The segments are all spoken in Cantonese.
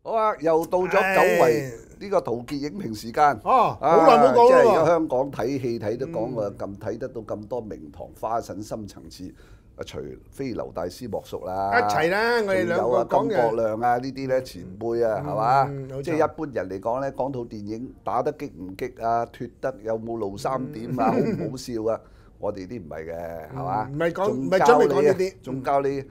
好啊，又到咗久違呢個陶傑影評時間。哦，好耐冇講即係而家啦喎。香港睇戲睇得講啊，咁睇得到咁多名堂花神深層次，除非劉大師莫屬啦，一齊啦，我哋兩個講金國嘅。亮啊呢啲咧前輩啊，係嘛？冇錯即係一般人嚟講咧，講套電影打得激唔激啊，脱得有冇露三點啊，好唔好笑啊？我哋啲唔係嘅，係嘛？唔係講仲唔係準備講教你啊呢啲仲教你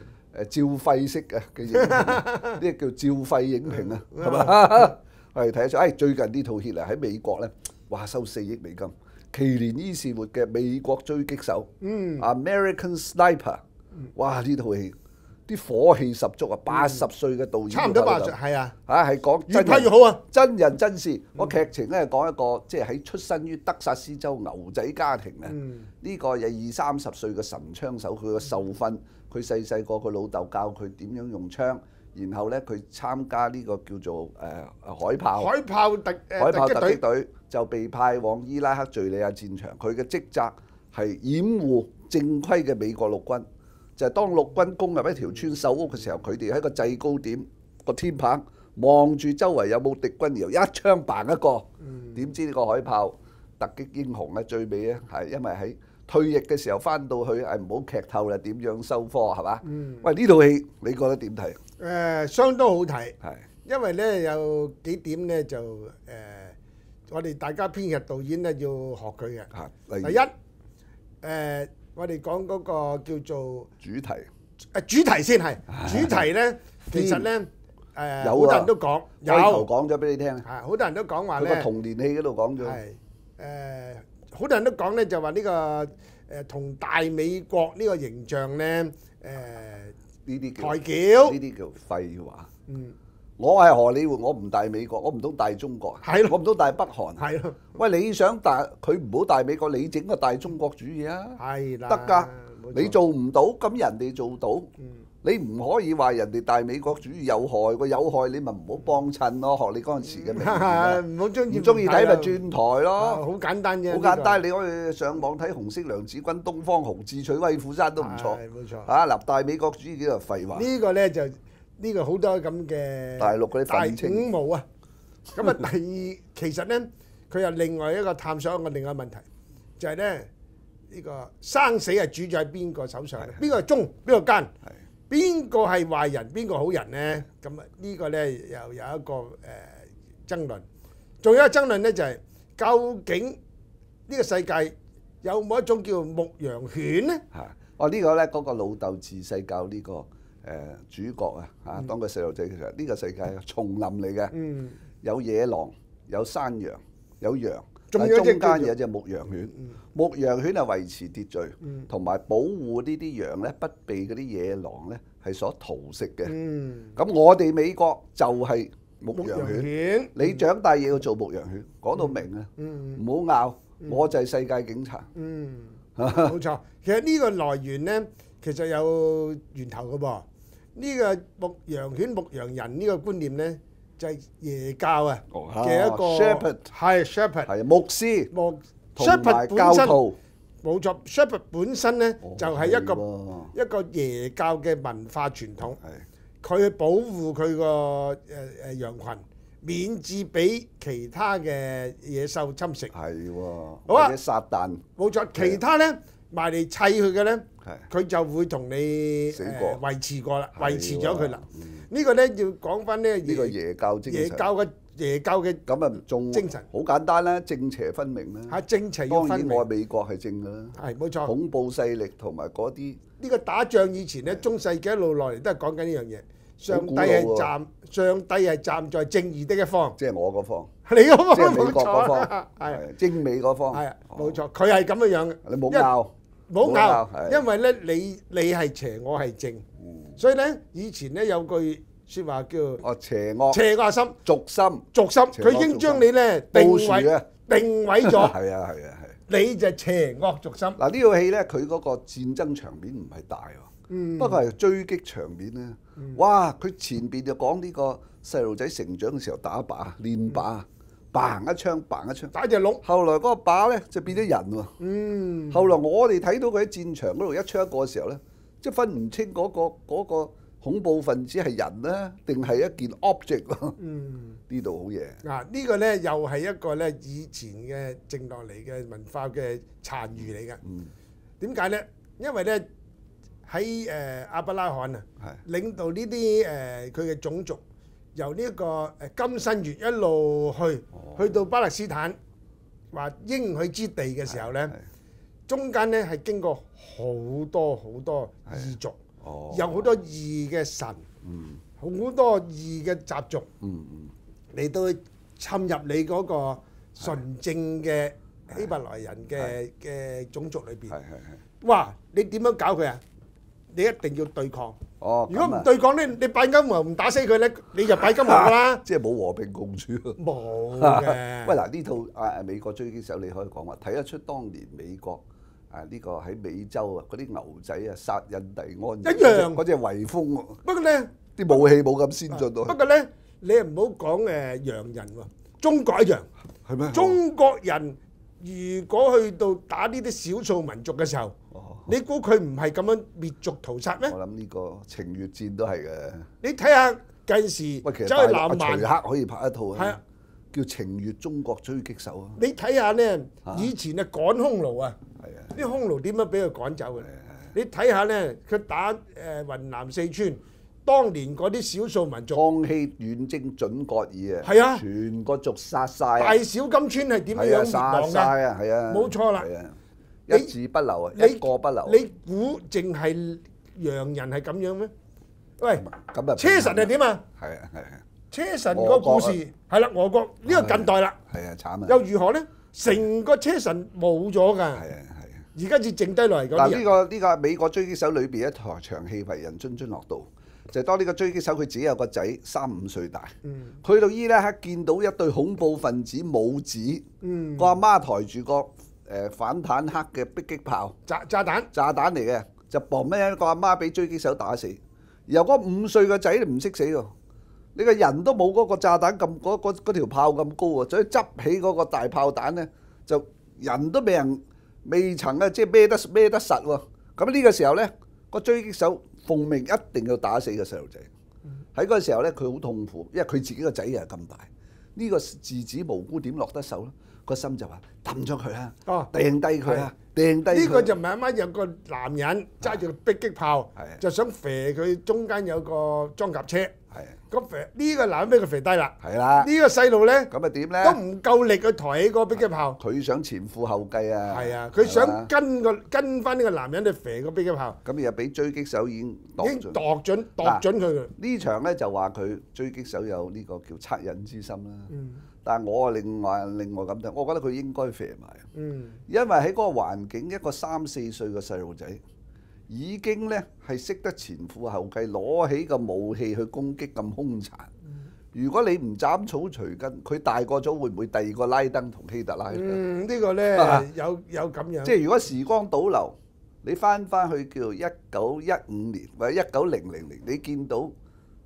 照肺式嘅影評，呢個叫照肺影評啊，係嘛？我哋睇得出，最近呢套 hit 啊喺美國咧，哇收4億美金，奇連伊士活嘅美國追擊手，American Sniper，哇呢套戲啲火氣十足啊！80歲嘅導演差唔多80，係啊，係講越拍越好啊！真人真事。個劇情咧講一個即係喺出身於德薩斯州牛仔家庭啊，呢個有20-30歲嘅神槍手，佢個受訓，佢細個佢老豆教佢點樣用槍，然後咧佢參加呢個叫做海豹突擊隊，就被派往伊拉克敘利亞戰場。佢嘅職責係掩護正規嘅美國陸軍。就係當陸軍攻入一條村守屋嘅時候，佢哋喺個制高點個天棚望住周圍有冇敵軍，然後一槍嘭一個。點知呢個海豹突擊英雄咧，最尾咧係因為喺退役嘅時候翻到去，唔好劇透啦，點樣收科係嘛？喂，呢套戲你覺得點睇？相當好睇。係因為咧有幾點咧就我哋大家編劇導演咧要學佢嘅。第一我哋講嗰個叫做主題。主題先係主題咧，其實咧好多人都講有講咗俾你聽。係好多人都講話咧，佢個童年戲嗰度講咗。係好多人都講咧，就話呢個同大美國呢個形象咧呢啲叫抬轎，呢啲叫廢話。我係荷里活，我唔大美國，我唔通大中國啊？係咯，我唔通大北韓。係咯。喂，你想佢唔好大美國，你整個大中國主義啊？係啦，得㗎。你做唔到，咁人哋做到。你唔可以話人哋大美國主義有害，個有害你咪唔好幫襯咯。學你嗰陣時嘅名言，唔好中意睇咪轉台咯。好簡單啫。好簡單，你可以上網睇紅色娘子軍、東方紅、智取威虎山都唔錯。係冇錯。嗱，大美國主義叫做廢話。呢個咧就呢個好多咁嘅大陸嗰啲憤青大五毛啊！咁啊，第二其實咧，佢又另外一個探索一個另外問題，就係咧呢個生死係主宰喺邊個手上？邊個係忠？邊個奸？邊個係壞人？邊個好人咧？咁啊，呢個咧又有一個爭論。仲有一個爭論咧，就係究竟呢個世界有冇一種叫牧羊犬咧？呢個咧嗰個老豆自細教呢個主角啊，當佢細路仔嘅時候，呢個世界係叢林嚟嘅，有野狼、有山羊、有羊，但係中間有隻牧羊犬。牧羊犬係維持秩序，同埋保護呢啲羊咧不被嗰啲野狼咧係所屠食嘅。咁我哋美國就係牧羊犬，你長大嘢要做牧羊犬，講到明啊，唔好拗，我就係世界警察。冇錯，其實呢個來源咧，其實有源頭嘅噃。呢個牧羊犬、牧羊人呢個觀念咧，就係耶教啊嘅一個係 shepherd 係牧師，同埋教徒。冇錯 shepherd 本身咧就係一個耶教嘅文化傳統，佢去保護佢個羊群，免至俾其他嘅野獸侵蝕。係喎，好啊，或者撒旦。冇錯，其他咧埋嚟砌佢嘅咧，佢就會同你維持過啦，維持咗佢啦。呢個咧要講翻呢個耶教精神。耶教嘅咁啊，仲精神好簡單啦，正邪分明啦。係正邪要分明。當然我美國係正㗎啦。係冇錯。恐怖勢力同埋嗰啲。呢個打仗以前咧，中世紀一路落嚟都係講緊呢樣嘢。上帝係站在正義的一方。即係我嗰方。你嗰方。即係美國嗰方。係。精美嗰方。係冇錯，佢係咁嘅樣嘅。你冇拗。冇拗，因為咧你係邪，我係正，所以咧以前咧有句説話叫邪惡心，軸心，佢已經將你咧定位咗，係，你就邪惡軸心。嗱呢套戲咧，佢嗰個戰爭場面唔係大喎，不過係追擊場面咧，哇！佢前邊就講呢個細路仔成長嘅時候打靶練靶。嘭一槍，嘭一槍，打隻鹿。後來嗰個靶咧就變咗人喎。後來我哋睇到佢喺戰場嗰度一槍一個嘅時候咧，即係分唔清嗰個恐怖分子係人咧，定係一件 object 咯？呢度好嘢。嗱，呢個咧又係一個咧以前嘅剩落嚟嘅文化嘅殘餘嚟嘅。點解咧？因為咧喺亞伯拉罕啊，領導呢啲佢嘅種族由呢一個金新月一路去到巴勒斯坦話應許之地嘅時候咧，中間咧係經過好多異族，有好多異嘅神，好多異嘅習俗嚟到侵入你嗰個純正嘅希伯來人嘅種族裏邊。哇！你點樣搞佢啊？你一定要對抗。如果唔對抗咧，你拜金牛唔打死佢咧，你就拜金牛㗎啦。即係冇和平共處。冇嘅。喂嗱，呢套美國狙擊手你可以講話，睇得出當年美國呢個喺美洲啊嗰啲牛仔啊殺印第安人一樣嗰隻遺風喎。不過咧，啲武器冇咁先進到。不過咧，你唔好講洋人喎，中國一樣。係咩？中國人如果去到打呢啲少數民族嘅時候，你估佢唔係咁樣滅族屠殺咩？我諗呢個情越戰都係嘅。你睇下近時走去南蠻，徐克可以拍一套係啊，叫《情越中國狙擊手》啊。你睇下咧，以前啊趕匈奴啊，係啲匈奴點樣俾佢趕走嘅？你睇下咧，佢打雲南四川，當年嗰啲少數民族，康熙遠征準噶爾啊，係啊，全個族殺晒，大小金川係點樣滅亡嘅？殺晒啊，係啊，冇錯啦，一字不留啊，一個不留。你估淨係洋人係咁樣咩？喂，咁啊，車神係點啊？係啊係啊，車神個故事係啦，俄國呢個近代啦，係啊慘啊，又如何咧？成個車神冇咗㗎，係啊係啊，而家至剩低落嚟嗰啲人。嗱呢個美國狙擊手裏邊一台場戲為人津津樂道。就係當呢個狙擊手佢自己有個仔3-5歲大，去到伊拉克見到一對恐怖分子母子，個阿媽抬住個反坦克嘅迫擊炮，炸彈嚟嘅，就嘣咩個阿媽俾狙擊手打死，然後嗰5歲個仔唔識死喎，你個人都冇嗰個炸彈咁嗰條炮咁高喎，所以執起嗰個大炮彈咧，就人都未曾啊，即係孭得實喎。咁呢個時候咧，個狙擊手奉命一定要打死個細路仔。喺嗰個時候咧，佢好痛苦，因為佢自己個仔又係咁大，呢個稚子無辜點落得手咧？個心就話抌咗佢啦，掟低佢啦，掟低。呢個就唔係啱啱有個男人揸住個迫擊炮，就想射佢中間有個裝甲車。咁射呢個男人俾佢射低啦。係啦。呢個細路咧，咁啊點咧？都唔夠力去抬起個迫擊炮。佢想前赴後繼啊。係啊，佢想跟翻呢個男人去射個迫擊炮。咁又俾狙擊手已經度準佢㗎。呢場咧就話佢狙擊手有呢個叫惻隱之心啦。但係我另外咁睇，我覺得佢應該射埋。因為喺嗰個環境，一個3-4歲嘅細路仔已經咧係識得前赴後繼，攞起個武器去攻擊咁兇殘。如果你唔斬草除根，佢大個咗會唔會第二個拉登同希特拉咧？呢個咧有咁樣。即係如果時光倒流，你翻去叫1915年或者1900年，你見到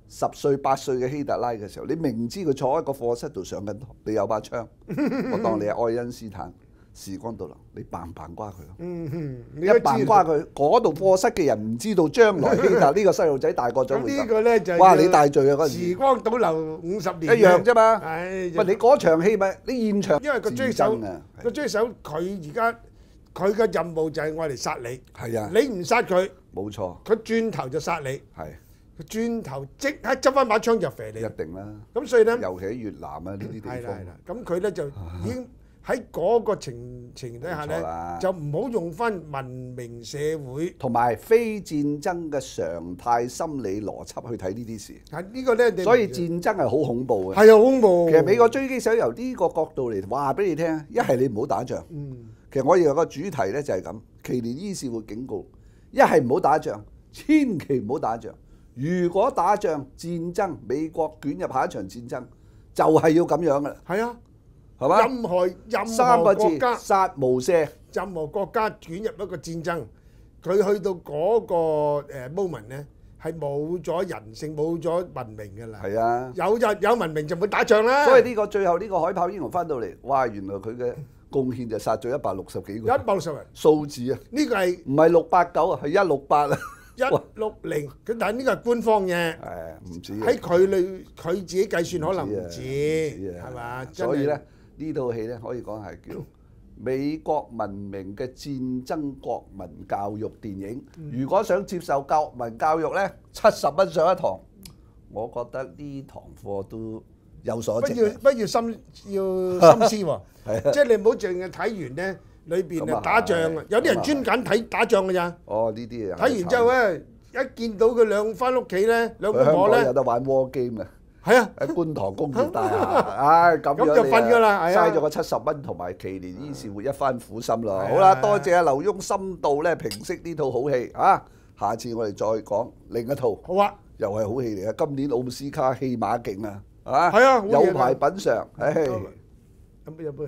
10歲8歲嘅希特拉嘅時候，你明知佢坐喺個課室度上緊堂，你有把槍，我當你係愛因斯坦。時光倒流，你棒瓜佢咯，一棒瓜佢，嗰度課室嘅人唔知道將來希特呢個細路仔大個咗會點？呢個咧就哇！你大罪啊嗰陣時。時光倒流50年。一樣啫嘛。係。喂，你嗰場戲咪你現場？因為個狙手佢而家佢嘅任務就係愛嚟殺你。係啊。你唔殺佢，冇錯。佢轉頭就殺你。係。佢轉頭即刻執翻把槍就射你。一定啦。咁所以咧，尤其喺越南啊呢啲地方。係啦係啦。咁佢咧就已經。喺嗰個情底下咧，就唔好用翻文明社會同埋非戰爭嘅常態心理邏輯去睇呢啲事。係呢個咧，所以戰爭係好恐怖嘅。係啊，恐怖。其實美國狙擊手由呢個角度嚟話俾你聽，一係你唔好打仗。其實我以為個主題咧就係咁，奇連伊士活警告：一係唔好打仗，千祈唔好打仗。如果打仗戰爭，美國捲入下一場戰爭，就係要咁樣噶啦。係啊。係嘛？任何國家殺無赦，任何國家捲入一個戰爭，佢去到嗰個moment 咧，係冇咗人性、冇咗文明㗎啦。係啊，有文明就唔會打仗啦。所以呢個最後呢個海豹英雄翻到嚟，哇！原來佢嘅貢獻就殺咗160幾個。160人數字啊！呢個係唔係689啊？係168啊！ 160，咁但係呢個係官方嘅，唔止喺佢自己計算可能唔止，係嘛？所以咧呢套戲咧可以講係叫美國文明嘅戰爭國民教育電影。如果想接受國民教育咧，70蚊上一堂，我覺得呢堂課都有所值。不要心思喎，即係你唔好淨係睇完咧，裏邊啊打仗啊，有啲人專揀睇打仗㗎咋。哦，呢啲啊。睇完之後咧，一見到佢翻屋企咧，兩公婆香港咧有得玩 war game 啊！係啊，喺觀塘工業大廈，唉咁樣就瞓㗎啦，嘥咗個70蚊同埋奇連伊士活一番苦心咯。係啊好啦，多謝阿劉墉深度咧評析呢套好戲啊！下次我哋再講另一套，好啊，又係好戲嚟嘅。今年奧斯卡戲碼勁啊！啊，係啊，好嘢啊有排品嚐，唉。飲杯。